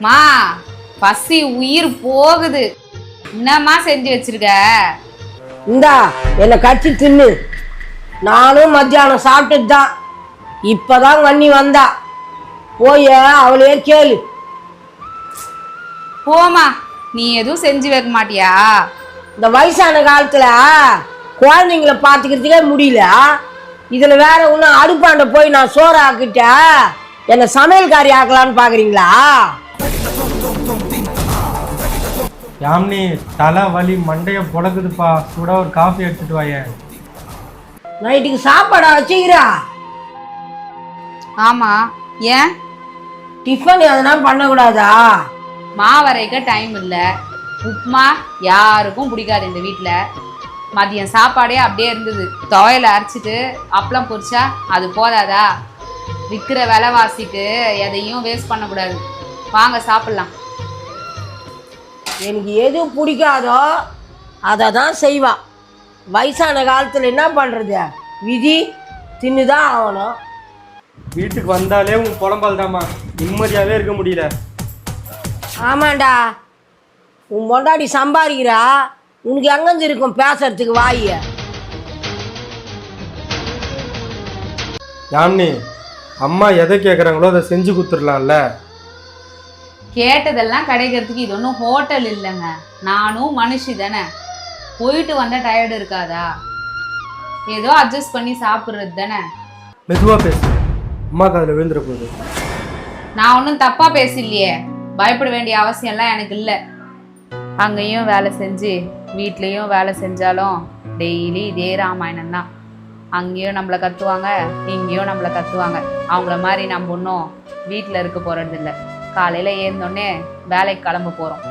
மா பசி உயிர் போகுது. என்னம்மா செஞ்சு வச்சிருக்க? இந்தா என்னை கச்சி தின்னு. நானும் மத்தியானம் சாப்பிட்டுட்டு தான் இப்பதான் கண்ணி வந்தா. போய் அவளையே கேளு. போமா, நீ எதுவும் செஞ்சு வைக்க மாட்டியா? இந்த வயசான காலத்துல குழந்தைங்கள பார்த்துக்கிறதுக்கே முடியல. இதுல வேற இன்னும் அடுப்பாண்ட போய் நான் சோறு ஆக்கிட்ட என்ன சமையல்காரி ஆக்கலான்னு பாக்குறீங்களா? யாமினி, தலை வலி மண்டைய புழக்குதுப்பா. சூடா ஒரு காஃபி எடுத்துட்டு வாய. நைட்டுக்கு சாப்பாடா வச்சுக்கிறா? ஆமா, ஏன்? டிஃபன் எதனா பண்ணக்கூடாதா? மாவரைக்க டைம் இல்லை. உப்புமா யாருக்கும் பிடிக்காது இந்த வீட்டில். மதியம் சாப்பாடே அப்படியே இருந்தது. துவையில அரைச்சிட்டு அப்பளம் பொரிச்சா அது போதாதா? விற்கிற விலைவாசிக்கு எதையும் வேஸ்ட் பண்ணக்கூடாது. வாங்க சாப்பிட்லாம். எனக்கு எது பிடிக்காதோ அதை தான் செய்வா. வயசான காலத்தில் என்ன பண்ணுறது? விதி தின்னுதான் ஆகணும். வீட்டுக்கு வந்தாலே உன் புலம்பால் தாம்மா, நிம்மதியாகவே இருக்க முடியல. ஆமாண்டா, உன் பொண்டாடி சம்பாதிக்கிறா, உனக்கு எங்கேருந்து இருக்கும் பேசுறதுக்கு வாய? யாமினி, அம்மா எதை கேட்குறாங்களோ அதை செஞ்சு கொடுத்துடலாம்ல. கேட்டதெல்லாம் கிடைக்கிறதுக்கு இது ஒன்றும் ஹோட்டல் இல்லைங்க. நானும் மனுஷி தானே. போயிட்டு வந்த டயர்டு இருக்காதா? ஏதோ அட்ஜஸ்ட் பண்ணி சாப்பிட்றது தானே. மெதுவாக பேசு, அம்மாவுக்கு அதில் விழுந்துட போகுது. நான் ஒன்றும் தப்பாக பேசலையே. பயப்பட வேண்டிய அவசியம்லாம் எனக்கு இல்லை. அங்கேயும் வேலை செஞ்சு வீட்லேயும் வேலை செஞ்சாலும் டெய்லி இதே ராமாயணம் தான். அங்கேயும் நம்மளை கத்துவாங்க, இங்கேயும் நம்மளை கத்துவாங்க. அவங்கள மாதிரி நம்ம ஒன்றும் வீட்டில் இருக்க போகிறது இல்லை. காலையில் ஏந்தோடனே வேலைக்கு கிளம்ப போகிறோம்.